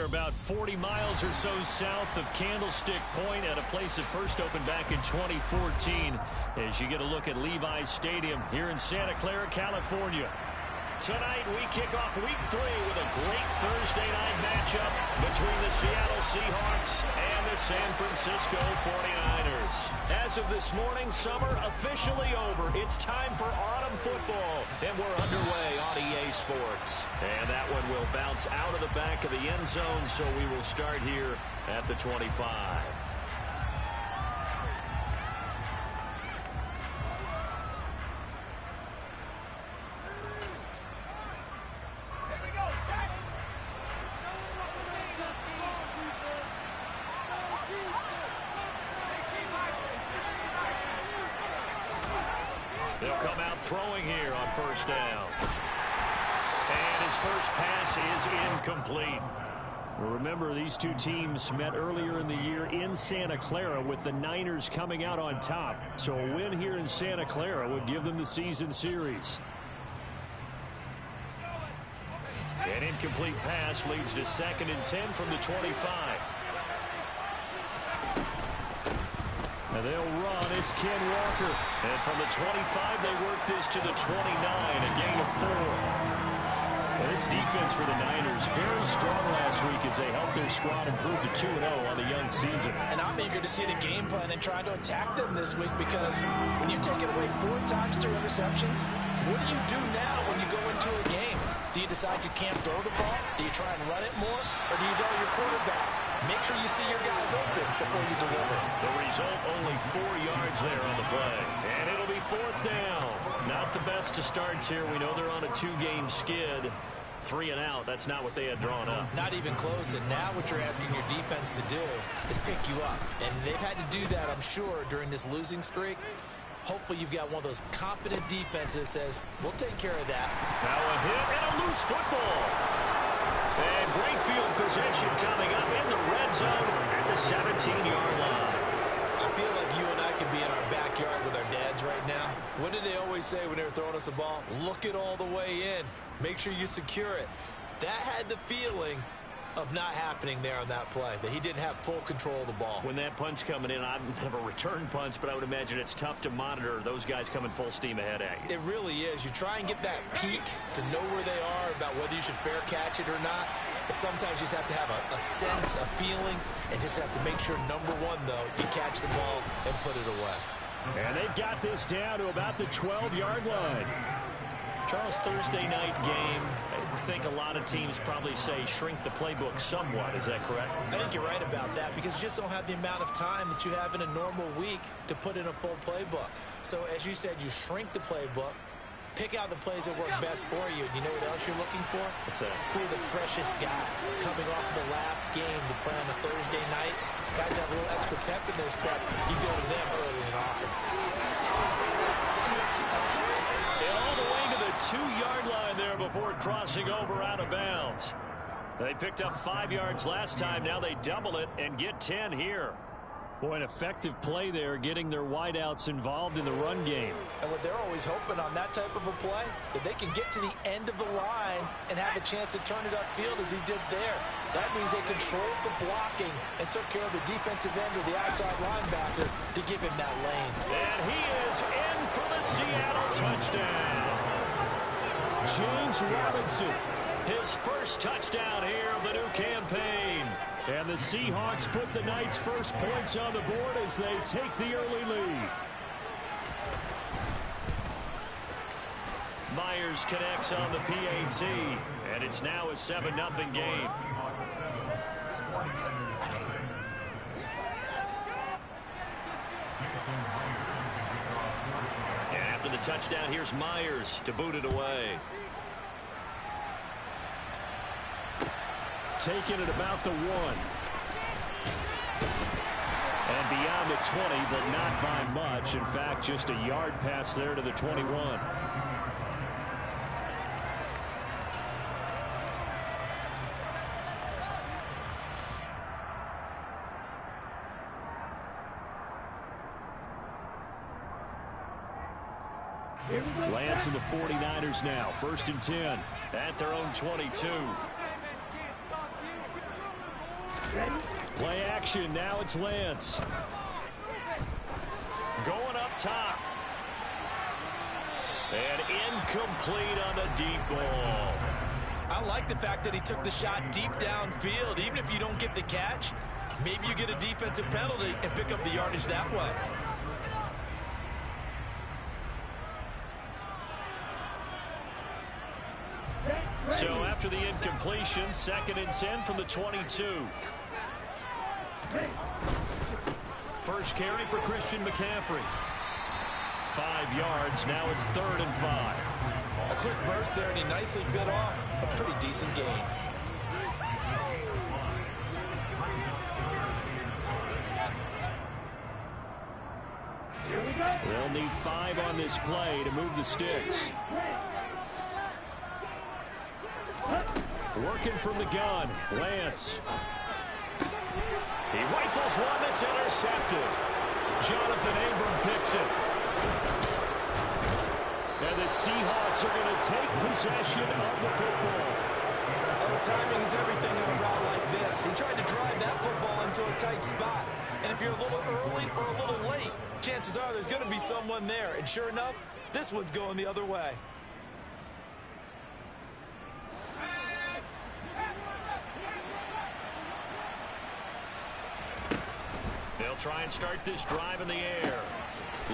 They're about 40 miles or so south of Candlestick Point at a place that first opened back in 2014 as you get a look at Levi's Stadium here in Santa Clara, California. Tonight we kick off week 3 with a great Thursday night matchup between the Seattle Seahawks and the San Francisco 49ers. As of this morning, summer officially over. It's time for autumn football, and we're underway on EA Sports. And that one will bounce out of the back of the end zone, so we will start here at the 25. They'll come out throwing here on first down. And his first pass is incomplete. Remember, these two teams met earlier in the year in Santa Clara with the Niners coming out on top. So a win here in Santa Clara would give them the season series. An incomplete pass leads to 2nd and 10 from the 25. And they'll run. It's Ken Walker. And from the 25, they work this to the 29, a gain of 4. And this defense for the Niners, very strong last week as they helped their squad improve to 2-0 on the young season. And I'm eager to see the game plan and try to attack them this week because when you take it away 4 times through interceptions, what do you do now when you go into a game? Do you decide you can't throw the ball? Do you try and run it more? Or do you draw your quarterback? Make sure you see your guys open before you deliver. The result, only 4 yards there on the play. And it'll be 4th down. Not the best of starts here. We know they're on a 2-game skid. 3 and out. That's not what they had drawn up. Not even close. And now what you're asking your defense to do is pick you up. And they've had to do that, I'm sure, during this losing streak. Hopefully you've got one of those confident defenses that says, we'll take care of that. Now a hit and a loose football. And great field possession coming up in the red zone at the 17-yard line. I feel like you and I could be in our backyard with our dads right now. What did they always say when they were throwing us the ball? Look it all the way in. Make sure you secure it. That had the feeling of not happening there on that play, that he didn't have full control of the ball. When that punt's coming in, I've never returned punts, but I would imagine it's tough to monitor those guys coming full steam ahead at you. It really is. You try and get that peek to know where they are, about whether you should fair catch it or not. But sometimes you just have to have a sense, a feeling, and just have to make sure, number one, though, you catch the ball and put it away. And they've got this down to about the 12-yard line. Charles, Thursday night game, I think a lot of teams probably say shrink the playbook somewhat. Is that correct? I think you're right about that because you just don't have the amount of time that you have in a normal week to put in a full playbook. So, as you said, you shrink the playbook, pick out the plays that work best for you. You know what else you're looking for? What's that? Who are the freshest guys coming off the last game to play on a Thursday night? Guys have a little extra pep in their step. You go to them early and often. And all the way to the 2-yard line there before crossing over out of bounds. They picked up 5 yards last time. Now they double it and get 10 here. Boy, an effective play there, getting their wideouts involved in the run game. And what they're always hoping on that type of a play, that they can get to the end of the line and have a chance to turn it upfield as he did there. That means they controlled the blocking and took care of the defensive end of the outside linebacker to give him that lane. And he is in for the Seattle touchdown. James Robinson, his first touchdown here of the new campaign. And the Seahawks put the Knights' first points on the board as they take the early lead. Myers connects on the PAT, and it's now a 7-0 game. And after the touchdown, here's Myers to boot it away. Taken at about the 1. And beyond the 20, but not by much. In fact, just a yard pass there to the 21. Lance and the 49ers now. 1st and 10 at their own 22. Play action. Now it's Lance. Going up top. And incomplete on the deep ball. I like the fact that he took the shot deep downfield. Even if you don't get the catch, maybe you get a defensive penalty and pick up the yardage that way. So after the incompletion, 2nd and 10 from the 22. First carry for Christian McCaffrey. 5 yards. Now it's 3rd and 5. A quick burst there, and he nicely bit off a pretty decent gain. They'll need 5 on this play to move the sticks. Working from the gun, Lance. He rifles one that's intercepted. Jonathan Abram picks it. And the Seahawks are going to take possession of the football. Oh, timing is everything in a route like this. He tried to drive that football into a tight spot. And if you're a little early or a little late, chances are there's going to be someone there. And sure enough, this one's going the other way. They'll try and start this drive in the air.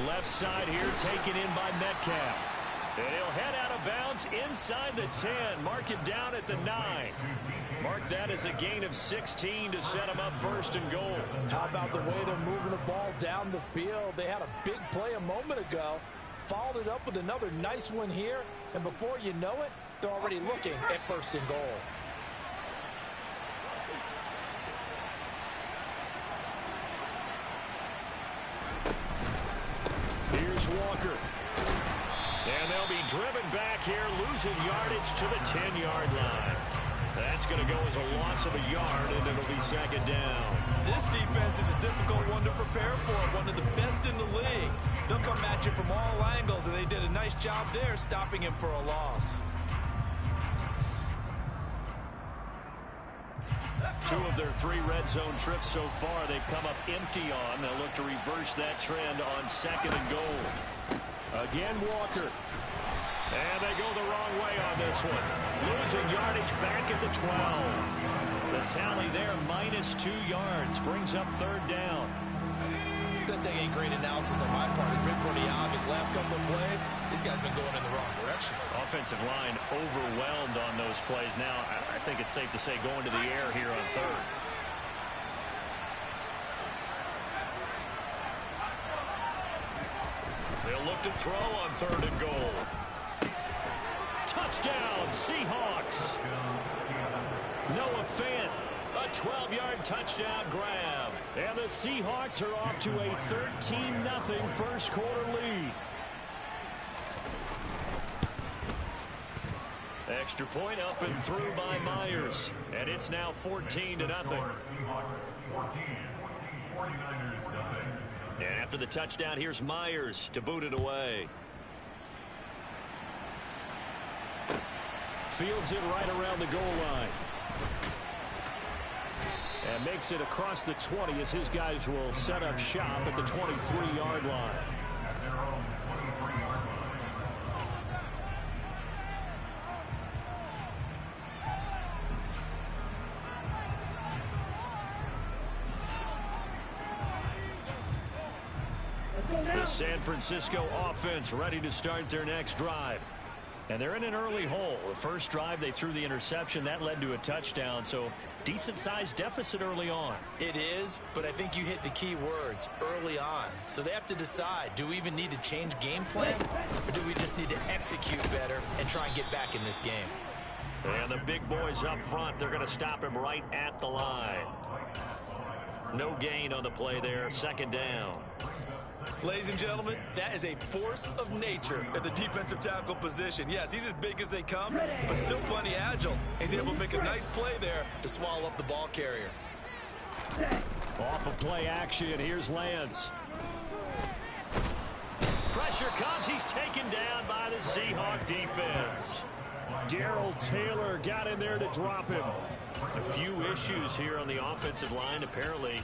Left side here taken in by Metcalf. And he'll head out of bounds inside the 10. Mark it down at the 9. Mark that as a gain of 16 to set him up 1st and goal. How about the way they're moving the ball down the field? They had a big play a moment ago. Followed it up with another nice one here. And before you know it, they're already looking at 1st and goal. Here's Walker. And they'll be driven back here, losing yardage to the 10-yard line. That's going to go as a loss of a yard, and it'll be 2nd down. This defense is a difficult one to prepare for, one of the best in the league. They'll come at you from all angles, and they did a nice job there stopping him for a loss. 2 of their 3 red zone trips so far they've come up empty on. They'll look to reverse that trend on 2nd and goal. Again, Walker. And they go the wrong way on this one. Losing yardage back at the 12. The tally there, -2 yards, brings up 3rd down. Doesn't take any great analysis on my part. It's been pretty obvious. Last couple of plays, these guys have been going in the wrong direction. Offensive line overwhelmed on those plays. Now, I think it's safe to say going to the air here on 3rd. They'll look to throw on 3rd and goal. Touchdown, Seahawks. Noah Fant, a 12-yard touchdown grab. And the Seahawks are off to a 13-0 first quarter lead. Extra point up and through by Myers. And it's now 14-0. And after the touchdown, here's Myers to boot it away. Fields it right around the goal line. And makes it across the 20 as his guys will set up shop at the 23-yard line. The San Francisco offense ready to start their next drive. And they're in an early hole. The first drive, they threw the interception. That led to a touchdown. So decent-sized deficit early on. It is, but I think you hit the key words, early on. So they have to decide, do we even need to change game plan? Or do we just need to execute better and try and get back in this game? And the big boys up front, they're going to stop him right at the line. No gain on the play there. 2nd down. Ladies and gentlemen, that is a force of nature at the defensive tackle position. Yes, he's as big as they come, but still plenty agile. He's able to make a nice play there to swallow up the ball carrier. Off of play action, here's Lance. Pressure comes, he's taken down by the Seahawk defense. Darrell Taylor got in there to drop him. A few issues here on the offensive line. Apparently,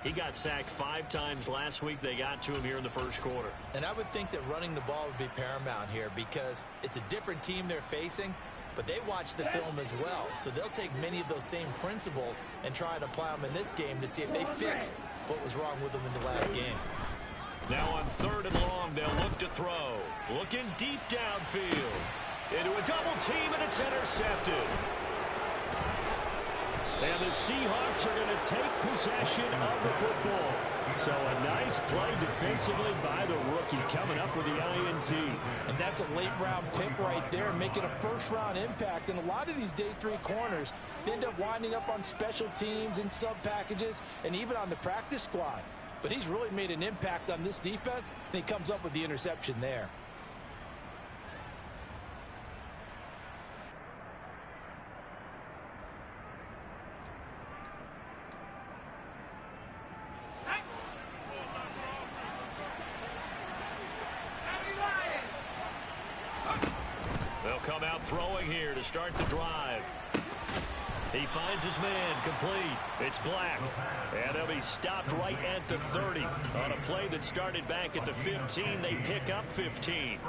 he got sacked 5 times last week. They got to him here in the first quarter. And I would think that running the ball would be paramount here because it's a different team they're facing, but they watch the film as well. So they'll take many of those same principles and try and apply them in this game to see if they fixed what was wrong with them in the last game. Now on 3rd and long, they'll look to throw. Looking deep downfield. Into a double team, and it's intercepted. And the Seahawks are going to take possession of the football. So a nice play defensively by the rookie coming up with the INT. And that's a late-round pick right there, making a first-round impact. And a lot of these day 3 corners end up winding up on special teams and sub-packages and even on the practice squad. But he's really made an impact on this defense, and he comes up with the interception there. They'll come out throwing here to start the drive. He finds his man complete. It's Black. And they'll be stopped right at the 30. On a play that started back at the 15, they pick up 15.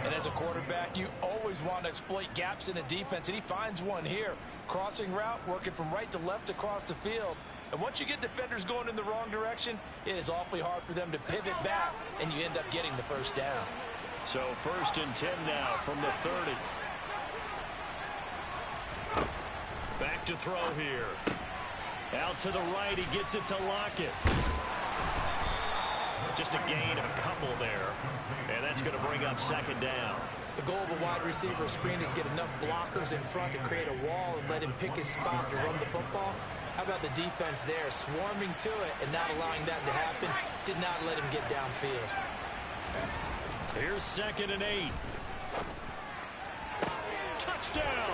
And as a quarterback, you always want to exploit gaps in a defense, and he finds one here. Crossing route, working from right to left across the field. And once you get defenders going in the wrong direction, it is awfully hard for them to pivot back, and you end up getting the first down. So 1st and 10 now from the 30. Back to throw here. Out to the right, he gets it to Lockett. Just a gain of a couple there. And that's going to bring up 2nd down. The goal of a wide receiver screen is get enough blockers in front to create a wall and let him pick his spot to run the football. How about the defense there, swarming to it and not allowing that to happen? Did not let him get downfield. Here's 2nd and 8. Touchdown!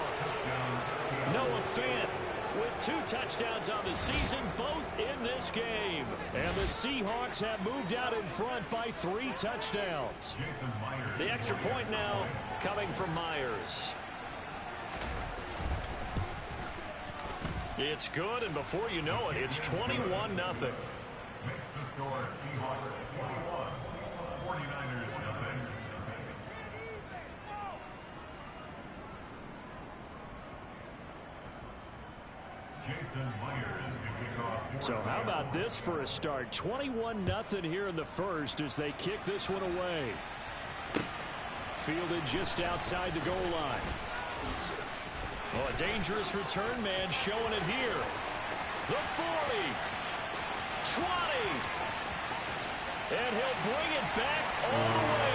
Noah Fant with 2 touchdowns on the season, both in this game. And the Seahawks have moved out in front by 3 touchdowns. The extra point now coming from Myers. It's good, and before you know it, it's 21-0. Makes the score Seahawks 21, 49ers nothing. Jason Myers to kick off. So how about this for a start? 21-0 here in the first as they kick this one away. Fielded just outside the goal line. Oh, a dangerous return man showing it here. The 40. 20. And he'll bring it back all the way.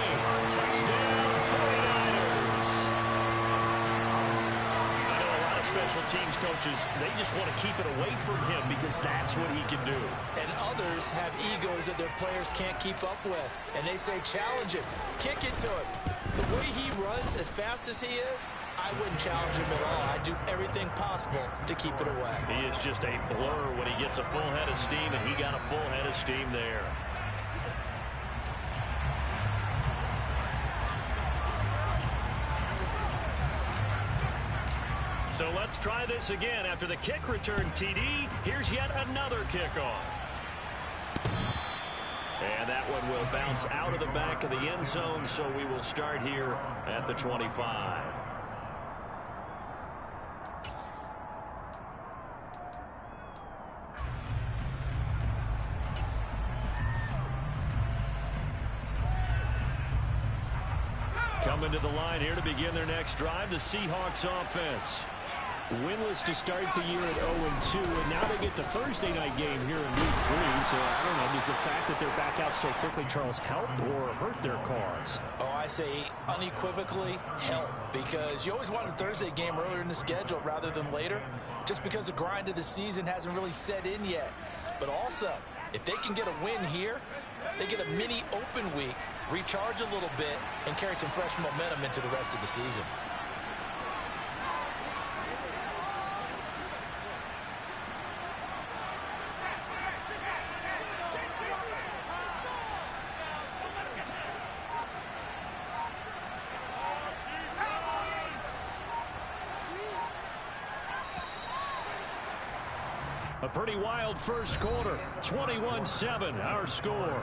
Touchdown, 49ers. I know a lot of special teams coaches, they just want to keep it away from him because that's what he can do. And others have egos that their players can't keep up with. And they say, challenge him, kick it to him. The way he runs as fast as he is, I wouldn't challenge him at all. I'd do everything possible to keep it away. He is just a blur when he gets a full head of steam, and he got a full head of steam there. So let's try this again. After the kick return TD, here's yet another kickoff. And that one will bounce out of the back of the end zone, so we will start here at the 25. Coming to the line here to begin their next drive, the Seahawks offense. Winless to start the year at 0-2, and now they get the Thursday night game here in Week 3. So, I don't know, does the fact that they're back out so quickly, Charles, help or hurt their cause? Oh, I say unequivocally help, because you always want a Thursday game earlier in the schedule rather than later, just because the grind of the season hasn't really set in yet. But also, if they can get a win here, they get a mini open week, recharge a little bit, and carry some fresh momentum into the rest of the season. A pretty wild first quarter. 21-7, our score.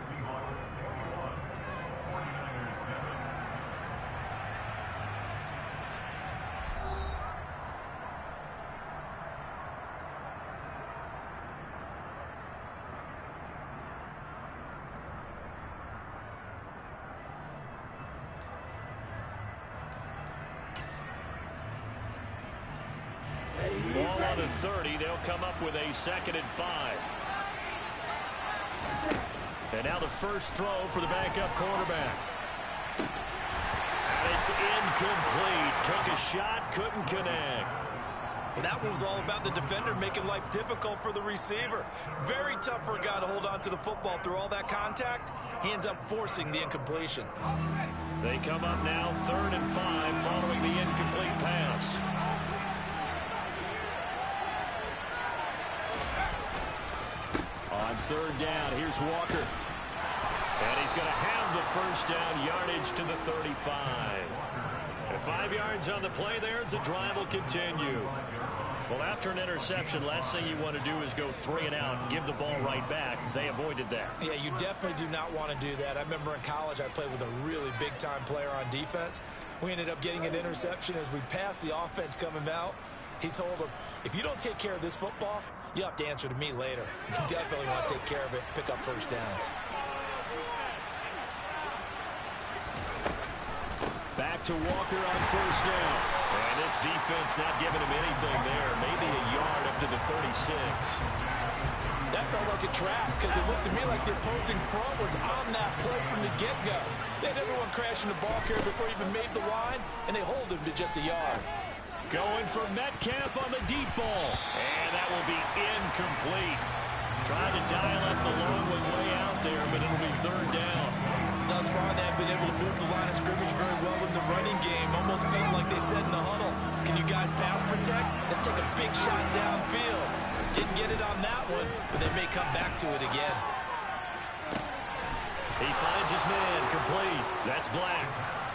Ball on the 30. They'll come up with a 2nd and 5. And now the first throw for the backup quarterback. And it's incomplete. Took a shot, couldn't connect. Well, that one was all about the defender making life difficult for the receiver. Very tough for a guy to hold on to the football through all that contact. He ends up forcing the incompletion. They come up now 3rd and 5 following the incomplete pass. On 3rd down, here's Walker. And he's going to have the first down, yardage to the 35. And 5 yards on the play there as the drive will continue. Well, after an interception, last thing you want to do is go 3 and out and give the ball right back. They avoided that. Yeah, you definitely do not want to do that. I remember in college I played with a really big-time player on defense. We ended up getting an interception as we passed the offense coming out. He told him, if you don't take care of this football, you'll have to answer to me later. You definitely want to take care of it, pick up first downs. Back to Walker on 1st down. And this defense not giving him anything there. Maybe a yard up to the 36. That felt like a trap because it looked to me like the opposing front was on that play from the get-go. They had everyone crashing the ball carrier before he even made the line, and they hold him to just a yard. Going for Metcalf on the deep ball. And that will be incomplete. Trying to dial up the long one way out there, but it'll be 3rd down. Thus far, they have been able to move the line of scrimmage very well in the running game. Almost felt like they said in the huddle, can you guys pass protect? Let's take a big shot downfield. Didn't get it on that one, but they may come back to it again. He finds his man complete. That's Black.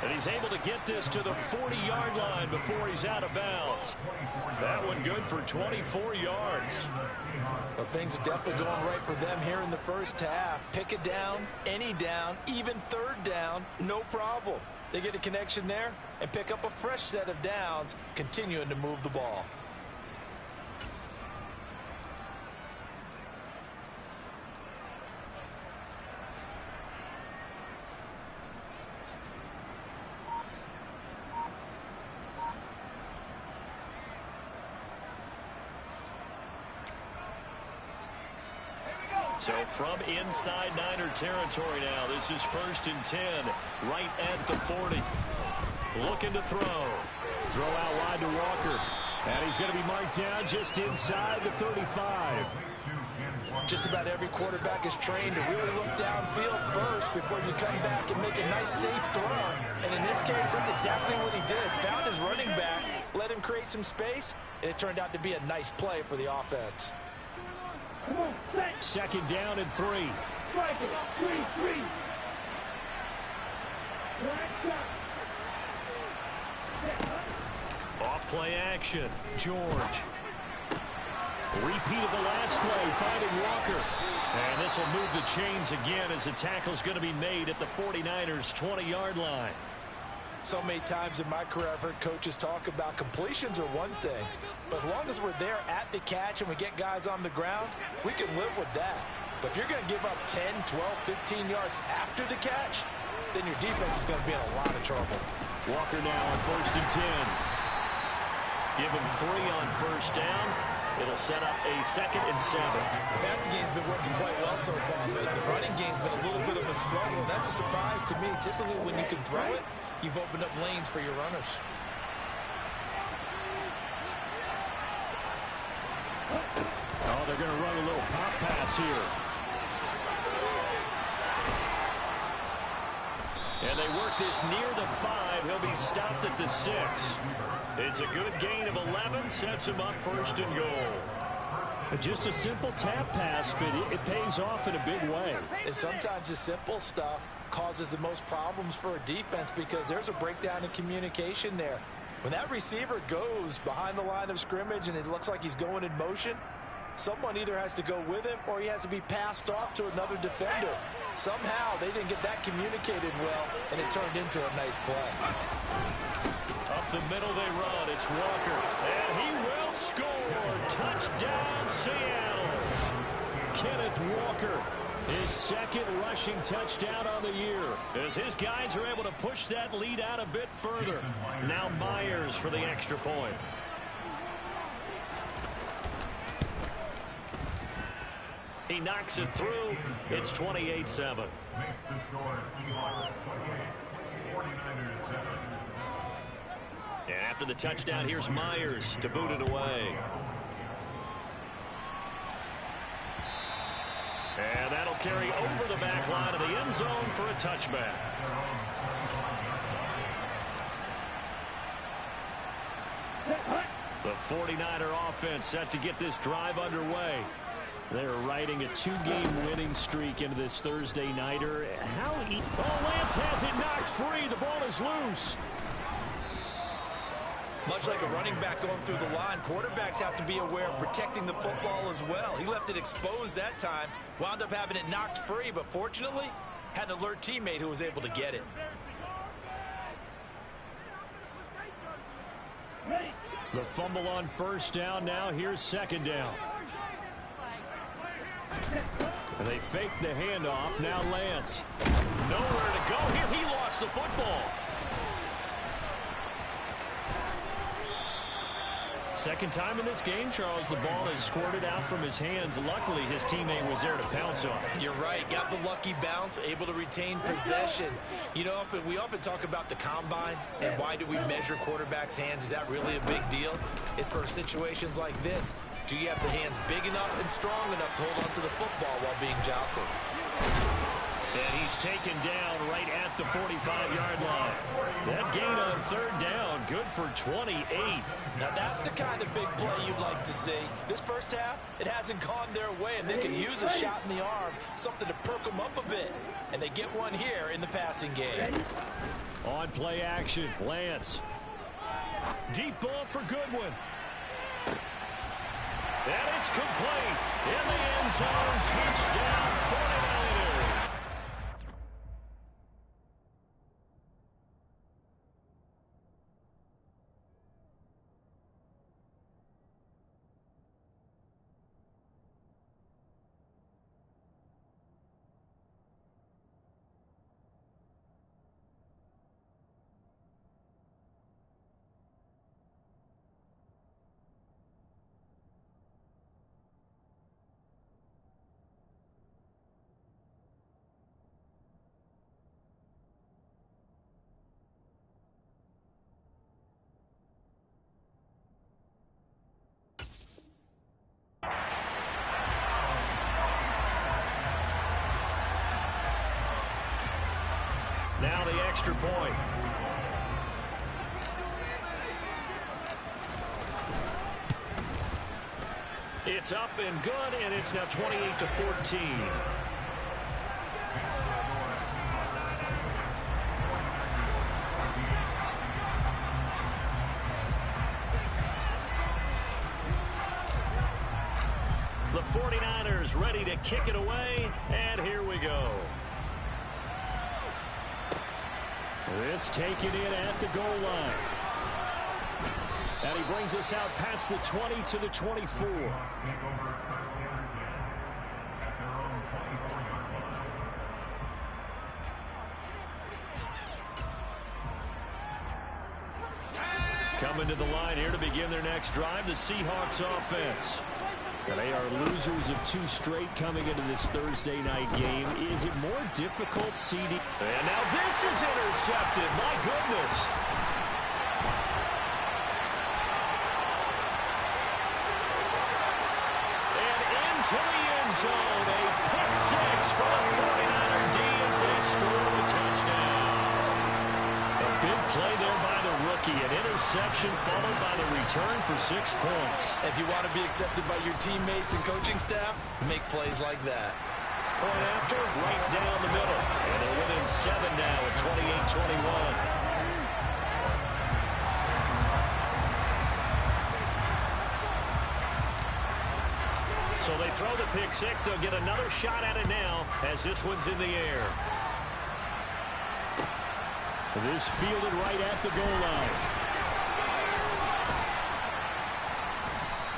And he's able to get this to the 40-yard line before he's out of bounds. That one good for 24 yards. Well, things are definitely going right for them here in the first half. Pick it down, any down, even 3rd down, no problem. They get a connection there and pick up a fresh set of downs, continuing to move the ball. So from inside Niner territory now, this is 1st and 10, right at the 40. Looking to throw. Throw out wide to Walker. And he's going to be marked down just inside the 35. Just about every quarterback is trained to really look downfield first before you come back and make a nice, safe throw. And in this case, that's exactly what he did. Found his running back, let him create some space, and it turned out to be a nice play for the offense. 2nd down and 3. Off play action. George. Repeat of the last play, finding Walker. And this will move the chains again as the tackle's going to be made at the 49ers' 20-yard line. So many times in my career I've heard coaches talk about completions are one thing, but as long as we're there at the catch and we get guys on the ground, we can live with that. But if you're going to give up 10, 12, 15 yards after the catch, then your defense is going to be in a lot of trouble. Walker now on 1st and 10. Give him 3 on 1st down. It'll set up a 2nd and 7. The passing game's been working quite well so far, but the running game's been a little bit of a struggle. That's a surprise to me. Typically when you can throw it, you've opened up lanes for your runners. Oh, they're going to run a little pop pass here. And they work this near the 5. He'll be stopped at the 6. It's a good gain of 11. Sets him up 1st and goal. Just a simple tap pass, but it pays off in a big way. And sometimes the simple stuff causes the most problems for a defense because there's a breakdown in communication there. When that receiver goes behind the line of scrimmage and it looks like he's going in motion, Someone either has to go with him or he has to be passed off to another defender. Somehow they didn't get that communicated well, and it turned into a nice play. Up the middle they run. It's Walker. And he will score. Touchdown, Seattle. Kenneth Walker, his second rushing touchdown on the year, as his guys are able to push that lead out a bit further. Now Myers for the extra point. He knocks it through. It's 28-7. Makes the score Seahawks 28, 49ers 7. And after the touchdown, here's Myers to boot it away. And that'll carry over the back line of the end zone for a touchback. The 49er offense set to get this drive underway. They're riding a two-game winning streak into this Thursday nighter. Lance has it knocked free. The ball is loose. Much like a running back going through the line, quarterbacks have to be aware of protecting the football as well. He left it exposed that time, wound up having it knocked free, but fortunately, had an alert teammate who was able to get it. The fumble on first down. Now here's second down. And they fake the handoff. Now Lance. Nowhere to go here. He lost the football. Second time in this game, Charles, the ball is squirted out from his hands. Luckily, his teammate was there to pounce on it. You're right. Got the lucky bounce, able to retain possession. You know, we often talk about the combine and why do we measure quarterbacks' hands. Is that really a big deal? It's for situations like this. Do you have the hands big enough and strong enough to hold onto the football while being jostled? And he's taken down right at the 45-yard line. That gain on third down, good for 28. Now that's the kind of big play you'd like to see. This first half, it hasn't gone their way, and they can use a shot in the arm, something to perk them up a bit. And they get one here in the passing game. On play action, Lance. Deep ball for Goodwin. And it's complete. In the end zone, touchdown 49ers. Now the extra point. It's up and good, and it's now 28-14. The 49ers ready to kick it away, and here we go. This taken in at the goal line. And he brings us out past the 20 to the 24. Coming to the line here to begin their next drive, the Seahawks offense. And they are losers of two straight coming into this Thursday night game. Is it more difficult, CD? And now this is intercepted. My goodness. And into the end zone. A pick six for the 49er D as they score the touchdown. A big play there by the rookie. An interception followed by the return for 6 points. If you want to be accepted by your teammates and coaching staff, make plays like that. Point after, right down the middle. And they're within 7 now at 28-21. So they throw the pick six. They'll get another shot at it now as this one's in the air. This fielded right at the goal line.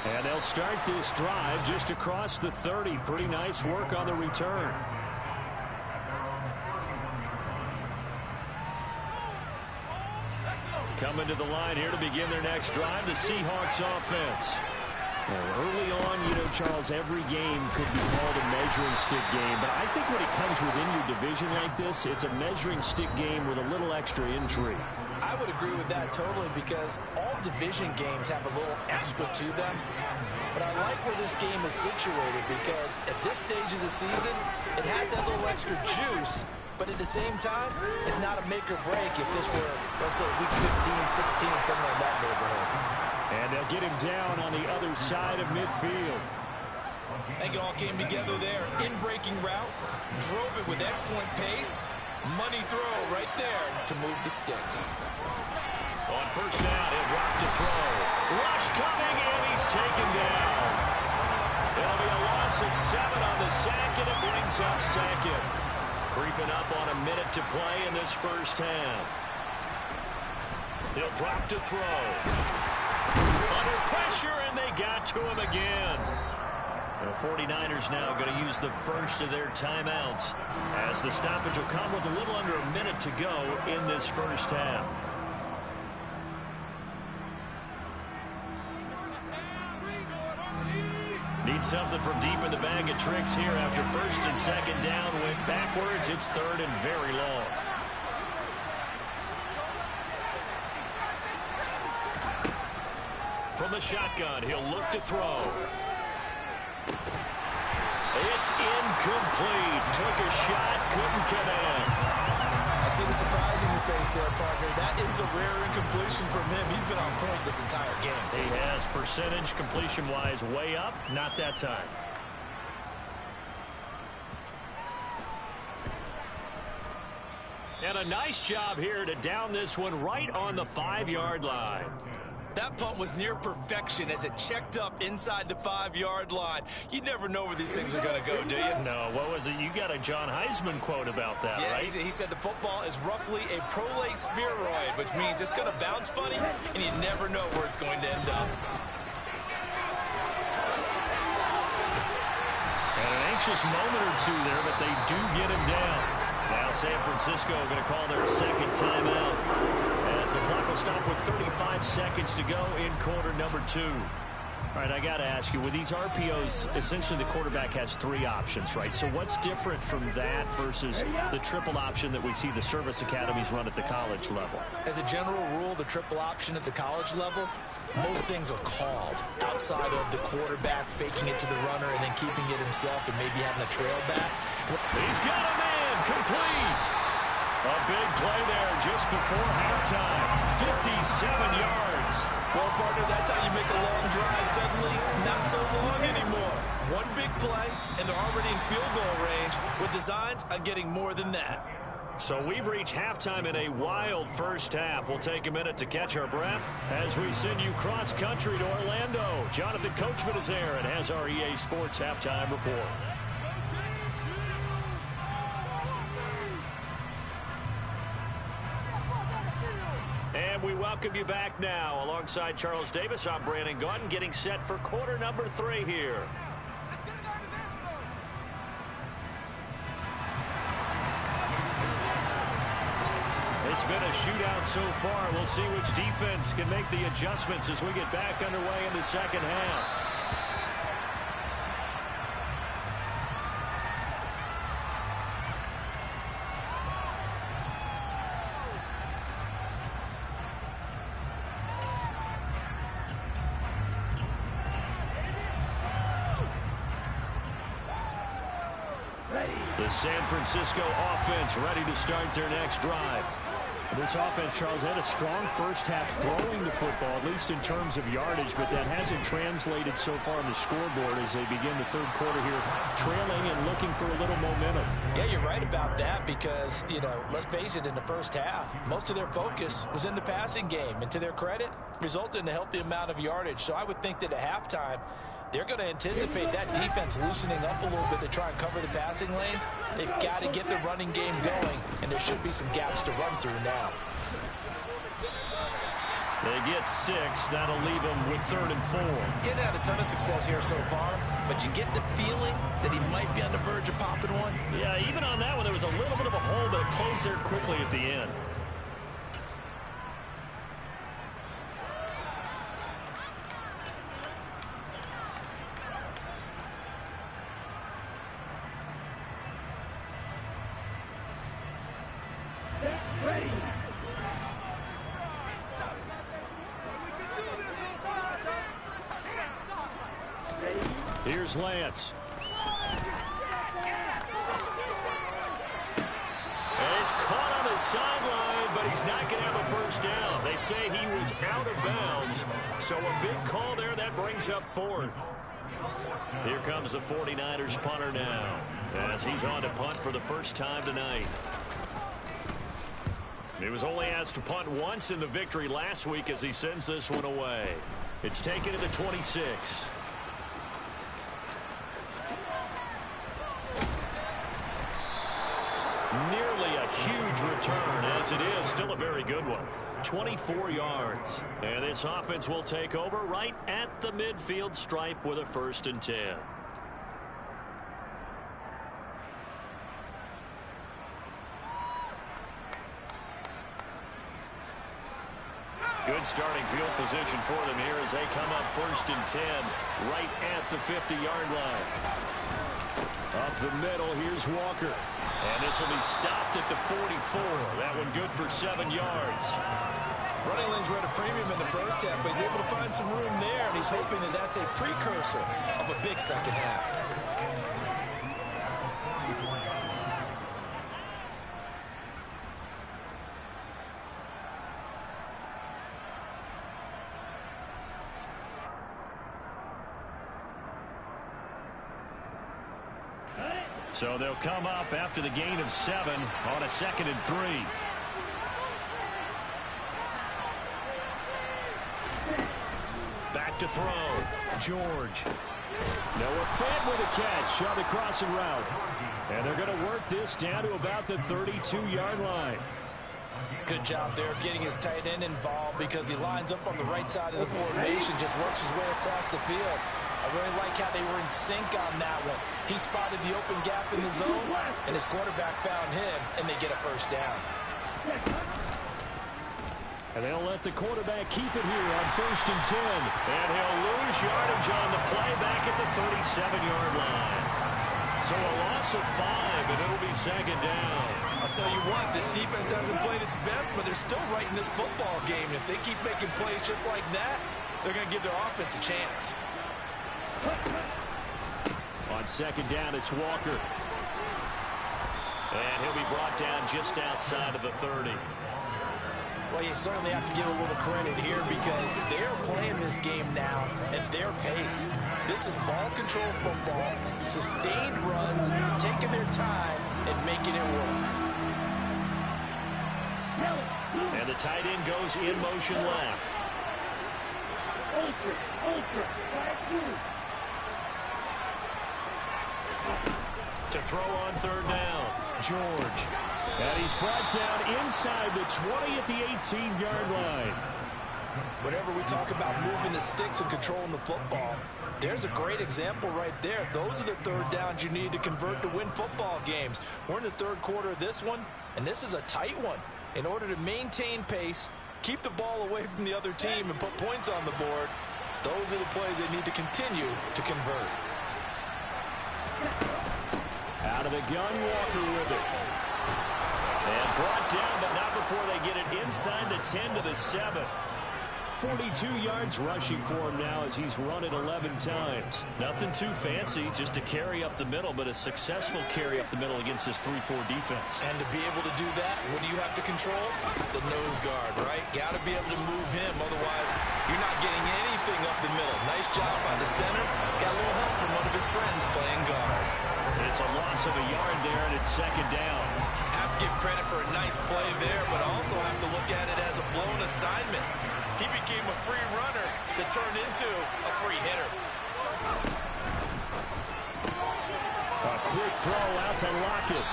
And they'll start this drive just across the 30. Pretty nice work on the return. Coming to the line here to begin their next drive, the Seahawks offense. Well, early on, Charles, every game could be called a measuring stick game. But I think when it comes within your division like this, it's a measuring stick game with a little extra intrigue. I would agree with that totally because all division games have a little extra to them. But I like where this game is situated because at this stage of the season, it has that little extra juice. But at the same time, it's not a make or break if this were, let's say, week 15, 16, somewhere in that neighborhood. And they'll get him down on the other side of midfield. I think it all came together there. In-breaking route, drove it with excellent pace. Money throw right there to move the sticks. On first down, he'll drop to throw. Rush coming, and he's taken down. It'll be a loss of 7 on the sack, and it brings up second. Creeping up on a minute to play in this first half. He'll drop to throw. Under pressure, and they got to him again. The 49ers now going to use the first of their timeouts as the stoppage will come with a little under a minute to go in this first half. Need something from deep in the bag of tricks here after first and second down went backwards. It's third and very long. From the shotgun, he'll look to throw. It's incomplete. Took a shot, couldn't connect. I see the surprise in your face there, partner. That is a rare incompletion from him. He's been on point this entire game. He has percentage completion-wise way up. Not that time. And a nice job here to down this one right on the 5-yard line. That punt was near perfection as it checked up inside the 5-yard line. You never know where these things are going to go, do you? No, what was it? You got a John Heisman quote about that, yeah, right? He said the football is roughly a prolate spheroid, which means it's going to bounce funny, and you never know where it's going to end up. And an anxious moment or two there, but they do get him down. Now San Francisco going to call their second timeout as the clock will stop with 35 seconds to go in quarter number 2. All right, I got to ask you, with these RPOs, essentially the quarterback has 3 options, right? So what's different from that versus the triple option that we see the service academies run at the college level? As a general rule, the triple option at the college level, most things are called outside of the quarterback faking it to the runner and then keeping it himself and maybe having a trail back. He's got a man complete. A big play there just before halftime. 57 yards. Well, partner, that's how you make a long drive suddenly not so long anymore. One big play, and they're already in field goal range with designs on getting more than that. So we've reached halftime in a wild first half. We'll take a minute to catch our breath as we send you cross-country to Orlando. Jonathan Coachman is there and has our EA Sports halftime report. And we welcome you back now. Alongside Charles Davis, I'm Brandon Gunn, getting set for quarter number 3 here. It's been a shootout so far. We'll see which defense can make the adjustments as we get back underway in the second half. The San Francisco offense ready to start their next drive. This offense, Charles, had a strong first half throwing the football, at least in terms of yardage, but that hasn't translated so far on the scoreboard as they begin the third quarter here, trailing and looking for a little momentum. Yeah, you're right about that because, let's face it, in the first half, most of their focus was in the passing game, and to their credit, resulted in a healthy amount of yardage. So I would think that at halftime, they're going to anticipate that defense loosening up a little bit to try and cover the passing lanes. They've got to get the running game going, and there should be some gaps to run through now. They get 6. That'll leave them with 3rd and 4. Getting had a ton of success here so far, but you get the feeling that he might be on the verge of popping one. Yeah, even on that one, there was a little bit of a hole, but it closed there quickly at the end. Here's Lance. And he's caught on the sideline, but he's not going to have a first down. They say he was out of bounds, so a big call there. That brings up 4th. Here comes the 49ers punter now, as he's on to punt for the first time tonight. He was only asked to punt once in the victory last week as he sends this one away. It's taken to the 26. Nearly a huge return, as it is still a very good one. 24 yards. And this offense will take over right at the midfield stripe with a 1st and 10. Good starting field position for them here as they come up 1st and 10 right at the 50-yard line. Up the middle, here's Walker. And this will be stopped at the 44. That one good for 7 yards. Running lanes were at a premium in the first half, but he's able to find some room there, and he's hoping that that's a precursor of a big second half. So they'll come up after the gain of 7 on a 2nd and 3. Back to throw. George. Noah Fant with a catch on the crossing route. And they're going to work this down to about the 32-yard line. Good job there of getting his tight end involved because he lines up on the right side of the formation, just works his way across the field. I really like how they were in sync on that one. He spotted the open gap in the zone, and his quarterback found him, and they get a first down. And they'll let the quarterback keep it here on 1st and 10. And he'll lose yardage on the play back at the 37-yard line. So a loss of 5, and it'll be 2nd down. I'll tell you what, this defense hasn't played its best, but they're still right in this football game. If they keep making plays just like that, they're going to give their offense a chance. On 2nd down, it's Walker. And he'll be brought down just outside of the 30. Well, you certainly have to give a little credit here because they're playing this game now at their pace. This is ball control football, sustained runs, taking their time, and making it work. And the tight end goes in motion left. To throw on 3rd down, George. And he's brought down inside the 20 at the 18-yard line. Whenever we talk about moving the sticks and controlling the football, there's a great example right there. Those are the 3rd downs you need to convert to win football games. We're in the 3rd quarter of this one, and this is a tight one. In order to maintain pace, keep the ball away from the other team, and put points on the board, those are the plays they need to continue to convert. Out of the gun, Walker with it. And brought down, but not before they get it inside the 10 to the 7. 42 yards rushing for him now as he's run it 11 times. Nothing too fancy, just a carry up the middle, but a successful carry up the middle against this 3-4 defense. And to be able to do that, what do you have to control? The nose guard, right? Got to be able to move him, otherwise you're not getting anything up the middle. Nice job by the center. Got a little help from one of his friends playing guard. It's a loss of a yard there, and it's 2nd down. Have to give credit for a nice play there, but also have to look at it as a blown assignment. He became a free runner that turned into a free hitter. throw out to Lockett.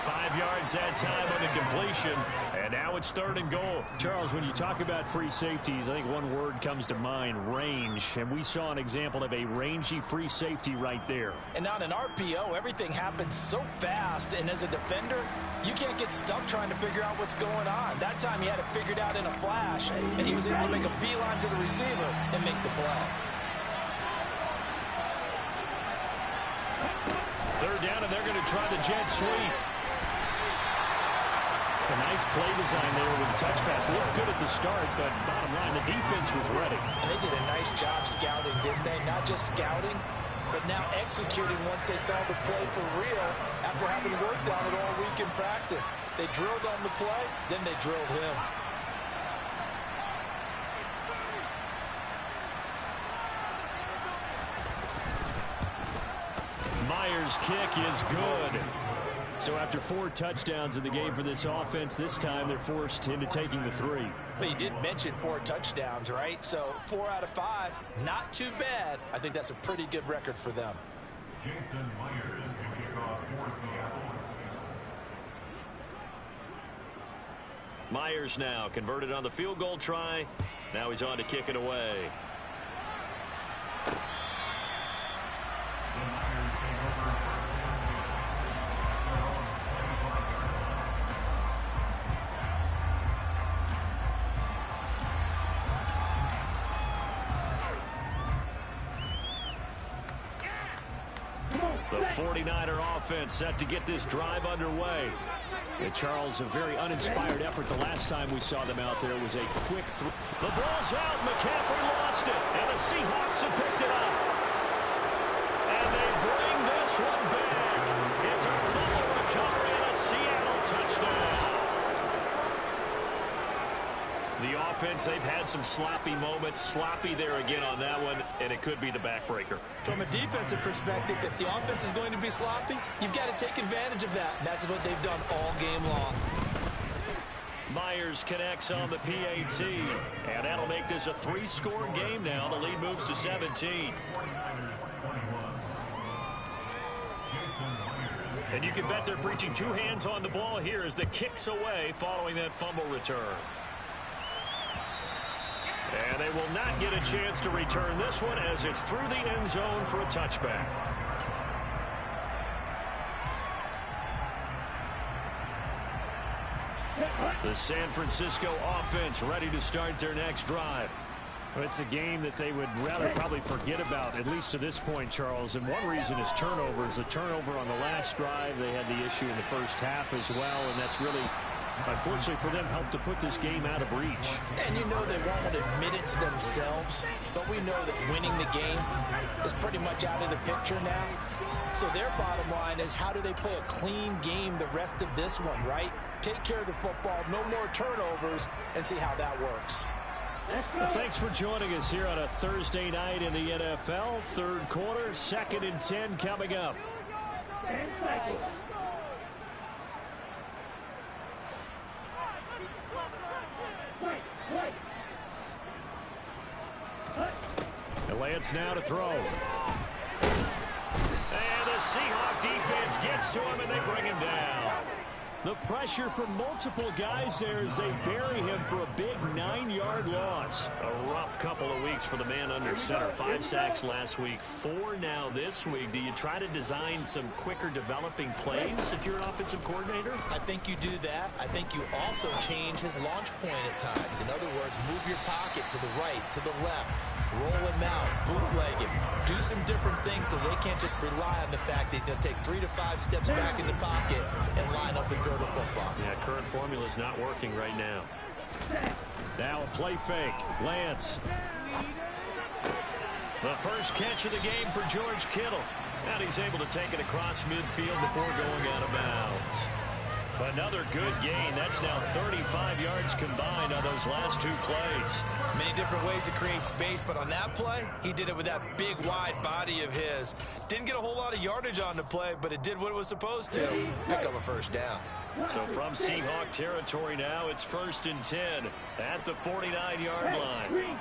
5 yards that time on the completion, and now it's 3rd and goal. Charles, when you talk about free safeties, I think one word comes to mind: range. And we saw an example of a rangy free safety right there. And on an RPO, everything happens so fast, and as a defender, you can't get stuck trying to figure out what's going on. That time he had it figured out in a flash, and he was able to make a beeline to the receiver and make the play. 3rd down, and they're going to try the jet sweep. A nice play design there with the touch pass. Looked good at the start, but bottom line, the defense was ready. And they did a nice job scouting, didn't they? Not just scouting, but now executing once they saw the play for real after having worked on it all week in practice. They drilled on the play, then they drilled him. Myers' kick is good. So after 4 touchdowns in the game for this offense, this time they're forced into taking the 3. But you did mention 4 touchdowns, right? So 4 out of 5, not too bad. I think that's a pretty good record for them. Jason Myers will kick off for Seattle. Myers now converted on the field goal try. Now he's on to kick it away. The 49er offense set to get this drive underway. And Charles, a very uninspired effort. The last time we saw them out there was a quick throw. The ball's out. McCaffrey lost it. And the Seahawks have picked it up. And they bring this one back. It's a fumble recovery and a Seattle touchdown. The offense, they've had some sloppy moments. Sloppy there again on that one, and it could be the backbreaker. From a defensive perspective, if the offense is going to be sloppy, you've got to take advantage of that. And that's what they've done all game long. Myers connects on the PAT, and that'll make this a 3-score game now. The lead moves to 17. And you can bet they're preaching 2 hands on the ball here as the kick's away following that fumble return. And they will not get a chance to return this one as it's through the end zone for a touchback. The San Francisco offense ready to start their next drive. Well, it's a game that they would rather probably forget about, at least to this point, Charles. And one reason is turnovers. A turnover on the last drive. They had the issue in the first half as well, and that's really, unfortunately for them, helped to put this game out of reach. And you know they won't admit it to themselves, but we know that winning the game is pretty much out of the picture now. So their bottom line is, how do they play a clean game the rest of this one, right? Take care of the football, no more turnovers, and see how that works. Well, thanks for joining us here on a Thursday night in the NFL. 3rd quarter, 2nd and 10 coming up. The Lance now to throw. And the Seahawks defense gets to him, and they bring him down. The pressure from multiple guys there as they bury him for a big 9-yard loss. A rough couple of weeks for the man under center. 5 sacks last week, 4 now this week. Do you try to design some quicker developing plays if you're an offensive coordinator? I think you do that. I think you also change his launch point at times. In other words, move your pocket to the right, to the left. Roll him out, bootleg him, do some different things so they can't just rely on the fact that he's going to take 3 to 5 steps back in the pocket and line up and throw the football. Yeah, current formula is not working right now. Now a play fake. Lance. The first catch of the game for George Kittle. And he's able to take it across midfield before going out of bounds. Another good gain. That's now 35 yards combined on those last 2 plays. Many different ways to create space, but on that play, he did it with that big, wide body of his. Didn't get a whole lot of yardage on the play, but it did what it was supposed to. Pick up a 1st down. So from Seahawk territory now, it's 1st and 10 at the 49-yard line.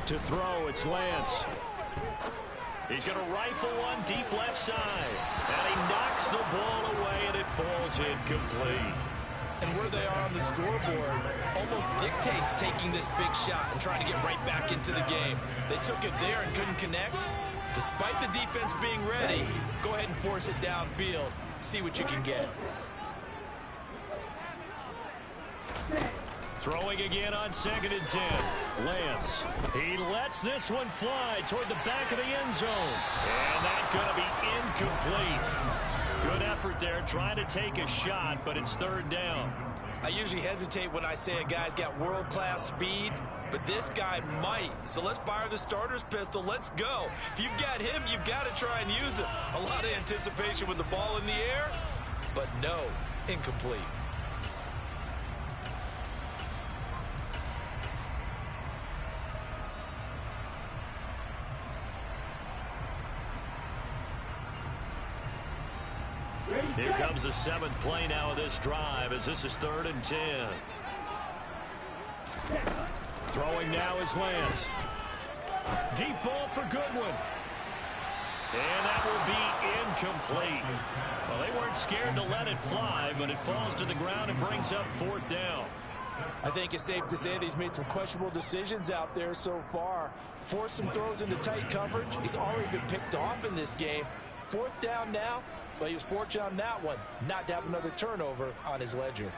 To throw, it's Lance. He's going to rifle one deep left side. And he knocks the ball away, and it falls incomplete. And where they are on the scoreboard almost dictates taking this big shot and trying to get right back into the game. They took it there and couldn't connect. Despite the defense being ready, go ahead and force it downfield. See what you can get. Throwing again on 2nd and 10. Lance. He lets this one fly toward the back of the end zone. And that's going to be incomplete. Good effort there trying to take a shot, but it's 3rd down. I usually hesitate when I say a guy's got world-class speed, but this guy might. So let's fire the starter's pistol. Let's go. If you've got him, you've got to try and use him. A lot of anticipation with the ball in the air, but no, incomplete. Here comes the 7th play now of this drive as this is 3rd and 10. Throwing now is Lance. Deep ball for Goodwin. And that will be incomplete. Well, they weren't scared to let it fly, but it falls to the ground and brings up 4th down. I think it's safe to say that he's made some questionable decisions out there so far. Forced some throws into tight coverage. He's already been picked off in this game. 4th down now. But he was fortunate on that one, not to have another turnover on his ledger.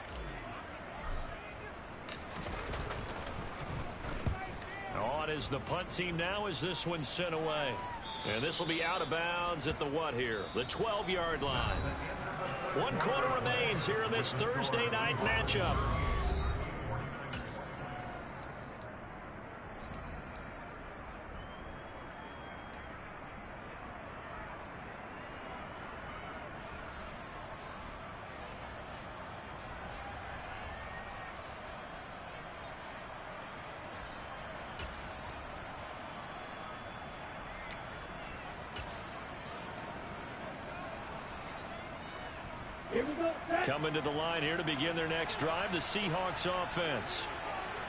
On is the punt team now as this one's sent away. And this will be out of bounds at the what here? The 12-yard line. 1 quarter remains here in this Thursday night matchup. Coming to the line here to begin their next drive, the Seahawks offense.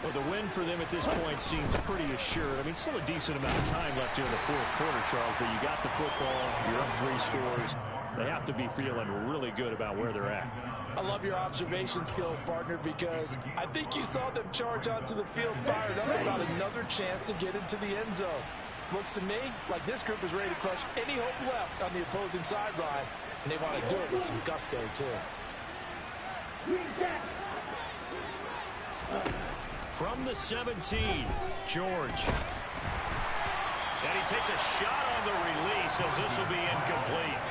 Well, the win for them at this point seems pretty assured. I mean, still a decent amount of time left here in the 4th quarter, Charles, but you got the football, you're up 3 scores. They have to be feeling really good about where they're at. I love your observation skills, partner, because I think you saw them charge onto the field fired up about another chance to get into the end zone. Looks to me like this group is ready to crush any hope left on the opposing sideline, and they want to do it with some gusto, too. From the 17, George. And he takes a shot on the release as this will be incomplete.